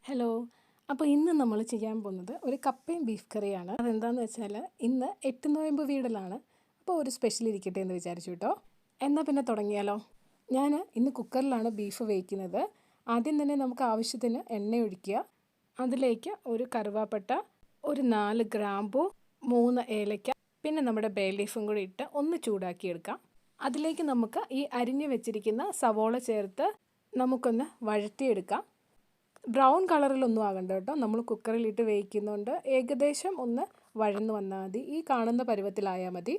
Hello. അപ്പോൾ ഇന്ന് നമ്മൾ ചെയ്യാൻ പോകുന്നത് ഒരു കപ്പയും ബീഫ് കറിയാണ്. അതെന്താണെന്ന് വെച്ചാൽ ഇന്ന് 8 നോയമ്പ് വീടലാണ്. അപ്പോൾ ഒരു സ്പെഷ്യൽ ഇരിക്കട്ടെ എന്ന് വിചാരിച്ചു കേട്ടോ. എന്നാൽ പിന്നെ തുടങ്ങിയാലോ. ഞാൻ ഇന്ന് കുക്കറിലാണ് ബീഫ് വേവിക്കുന്നത്. ആദ്യം തന്നെ നമുക്ക് ആവശ്യത്തിന് എണ്ണ ഒഴിക്കുക. അതിലേക്ക് ഒരു കറുവാപ്പട്ട, ഒരു 4 ഗ്രാമ്പൂ, 3 ഏലക്ക, പിന്നെ നമ്മുടെ ബേ ലീഫും കൂടി ഇട്ട് ഒന്ന് ചൂടാക്കിയെടുക്കാം. അതിലേക്ക് നമുക്ക് ഈ അരിഞ്ഞു വെച്ചിരിക്കുന്ന സവോള ചേർത്ത് നമുക്കൊന്ന് വഴറ്റിയെടുക്കാം. ബ്രൗൺ കളറിലൊന്നും ആകണ്ട കേട്ടോ. നമ്മൾ കുക്കറിലിട്ട് വേവിക്കുന്നുണ്ട്. ഏകദേശം ഒന്ന് വഴന്ന് വന്നാൽ മതി. ഈ കാണുന്ന പരുവത്തിലായാൽ മതി.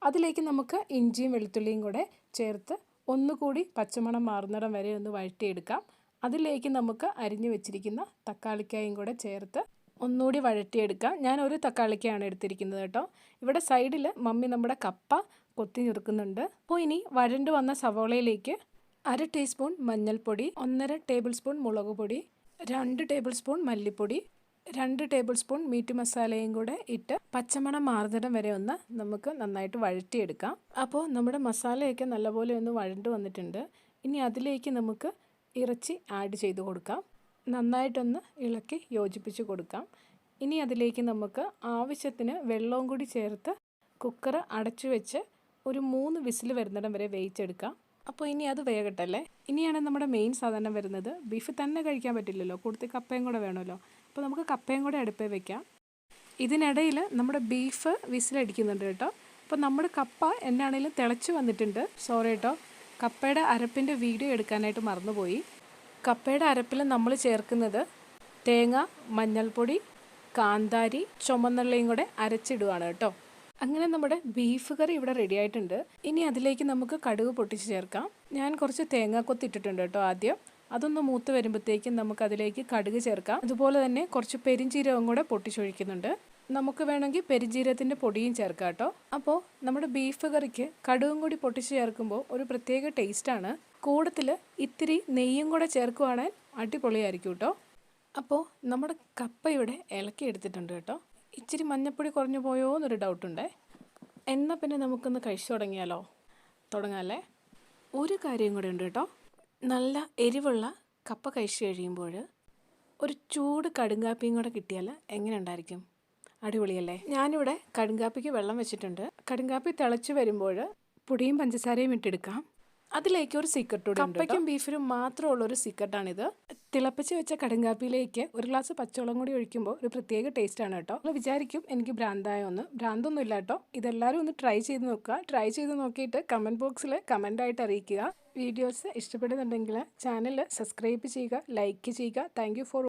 അതിലേക്ക് നമുക്ക് ഇഞ്ചിയും വെളുത്തുള്ളിയും കൂടെ ചേർത്ത് ഒന്നുകൂടി പച്ചമണം മാറുന്നിടം വരെ ഒന്ന് വഴറ്റിയെടുക്കാം. അതിലേക്ക് നമുക്ക് അരിഞ്ഞു വെച്ചിരിക്കുന്ന തക്കാളിക്കായും കൂടെ ചേർത്ത് ഒന്നുകൂടി വഴറ്റിയെടുക്കാം. ഞാൻ ഒരു തക്കാളിക്കായാണ് എടുത്തിരിക്കുന്നത് കേട്ടോ. ഇവിടെ സൈഡിൽ മമ്മി നമ്മുടെ കപ്പ കൊത്തി ഞുറുക്കുന്നുണ്ട്. അപ്പോൾ ഇനി വഴണ്ട് വന്ന സവോളയിലേക്ക് 1/2 ടീസ്പൂൺ മഞ്ഞൾപ്പൊടി, 1.5 ടേബിൾ സ്പൂൺ മുളക് പൊടി, 2 ടേബിൾ സ്പൂൺ മല്ലിപ്പൊടി, 2 ടേബിൾ സ്പൂൺ മീറ്റ് മസാലയും കൂടെ ഇട്ട് പച്ചമണം മാറുന്നിടം വരെ ഒന്ന് നമുക്ക് നന്നായിട്ട് വഴറ്റിയെടുക്കാം. അപ്പോൾ നമ്മുടെ മസാലയൊക്കെ നല്ലപോലെ ഒന്ന് വഴണ്ട് വന്നിട്ടുണ്ട്. ഇനി അതിലേക്ക് നമുക്ക് ഇറച്ചി ആഡ് ചെയ്ത് കൊടുക്കാം. നന്നായിട്ടൊന്ന് ഇളക്കി യോജിപ്പിച്ച് കൊടുക്കാം. ഇനി അതിലേക്ക് നമുക്ക് ആവശ്യത്തിന് വെള്ളവും കൂടി ചേർത്ത് കുക്കർ അടച്ചു വെച്ച് ഒരു 3 വിസിൽ വരുന്നിടം വരെ വേവിച്ചെടുക്കാം. അപ്പോൾ ഇനി അത് വേകട്ടല്ലേ. ഇനിയാണ് നമ്മുടെ മെയിൻ സാധനം വരുന്നത്. ബീഫ് തന്നെ കഴിക്കാൻ പറ്റില്ലല്ലോ, കൂടുതൽ കപ്പയും കൂടെ വേണമല്ലോ. അപ്പോൾ നമുക്ക് കപ്പയും കൂടെ അടുപ്പേ വെക്കാം. ഇതിനിടയിൽ നമ്മുടെ ബീഫ് വിസിലടിക്കുന്നുണ്ട് കേട്ടോ. അപ്പോൾ നമ്മുടെ കപ്പ എന്നാണേലും തിളച്ച് വന്നിട്ടുണ്ട്. സോറി കേട്ടോ, കപ്പയുടെ അരപ്പിൻ്റെ വീഡിയോ എടുക്കാനായിട്ട് മറന്നുപോയി. കപ്പയുടെ അരപ്പിൽ നമ്മൾ ചേർക്കുന്നത് തേങ്ങ, മഞ്ഞൾപ്പൊടി, കാന്താരി, ചുമന്നുള്ളിയും കൂടെ അരച്ചിടുകയാണ് കേട്ടോ. അങ്ങനെ നമ്മുടെ ബീഫ് കറി ഇവിടെ റെഡി ആയിട്ടുണ്ട്. ഇനി അതിലേക്ക് നമുക്ക് കടുക് പൊട്ടിച്ച് ചേർക്കാം. ഞാൻ കുറച്ച് തേങ്ങാക്കൊത്ത് ഇട്ടിട്ടുണ്ട് കേട്ടോ ആദ്യം. അതൊന്ന് മൂത്ത് വരുമ്പോഴത്തേക്കും നമുക്ക് അതിലേക്ക് കടുക് ചേർക്കാം. അതുപോലെ തന്നെ കുറച്ച് പെരിഞ്ചീരകം കൂടെ പൊട്ടിച്ചൊഴിക്കുന്നുണ്ട്. നമുക്ക് വേണമെങ്കിൽ പെരിഞ്ചീരകത്തിൻ്റെ പൊടിയും ചേർക്കാം കേട്ടോ. അപ്പോൾ നമ്മുടെ ബീഫ് കറിക്ക് കടുകും കൂടി പൊട്ടിച്ച് ചേർക്കുമ്പോൾ ഒരു പ്രത്യേക ടേസ്റ്റാണ്. കൂടത്തിൽ ഇത്തിരി നെയ്യും കൂടെ ചേർക്കുവാണെങ്കിൽ അടിപൊളിയായിരിക്കും കേട്ടോ. അപ്പോൾ നമ്മുടെ കപ്പ ഇവിടെ ഇളക്കി എടുത്തിട്ടുണ്ട് കേട്ടോ. ഇച്ചിരി മഞ്ഞപ്പൊടി കുറഞ്ഞു പോയോ എന്നൊരു ഡൗട്ടുണ്ട്. എന്നാൽ പിന്നെ നമുക്കൊന്ന് കഴിച്ചു തുടങ്ങിയാലോ. തുടങ്ങാമല്ലേ. ഒരു കാര്യം കൂടെ ഉണ്ട് കേട്ടോ. നല്ല എരിവുള്ള കപ്പ കഴിച്ച് കഴിയുമ്പോൾ ഒരു ചൂട് കടുങ്കാപ്പിയും കൂടെ കിട്ടിയാൽ എങ്ങനെ ഉണ്ടായിരിക്കും? അടിപൊളിയല്ലേ. ഞാനിവിടെ കടുങ്കാപ്പിക്ക് വെള്ളം വെച്ചിട്ടുണ്ട്. കടുങ്കാപ്പി തിളച്ച് വരുമ്പോൾ പൊടിയും പഞ്ചസാരയും ഇട്ടെടുക്കാം. അതിലേക്ക് ഒരു സീക്രട്ട് കൂടി ഉണ്ട്. കപ്പയ്ക്കും ബീഫിനും മാത്രമുള്ളൊരു സീക്രട്ടാണിത്. തിളപ്പിച്ച് വെച്ച കടുങ്കാപ്പിയിലേക്ക് ഒരു ഗ്ലാസ് പച്ചവെള്ളം കൂടി ഒഴിക്കുമ്പോൾ ഒരു പ്രത്യേക ടേസ്റ്റാണ് കേട്ടോ. നമ്മൾ വിചാരിക്കും എനിക്ക് ഭ്രാന്തായൊന്ന്. ഭ്രാന്തൊന്നും ഇല്ല കേട്ടോ. ഇതെല്ലാവരും ഒന്ന് ട്രൈ ചെയ്ത് നോക്കുക. ട്രൈ ചെയ്ത് നോക്കിയിട്ട് കമൻറ്റ് ബോക്സിൽ കമൻ്റായിട്ട് അറിയിക്കുക. വീഡിയോസ് ഇഷ്ടപ്പെടുന്നുണ്ടെങ്കിൽ ചാനൽ സബ്സ്ക്രൈബ് ചെയ്യുക, ലൈക്ക് ചെയ്യുക. Thank you for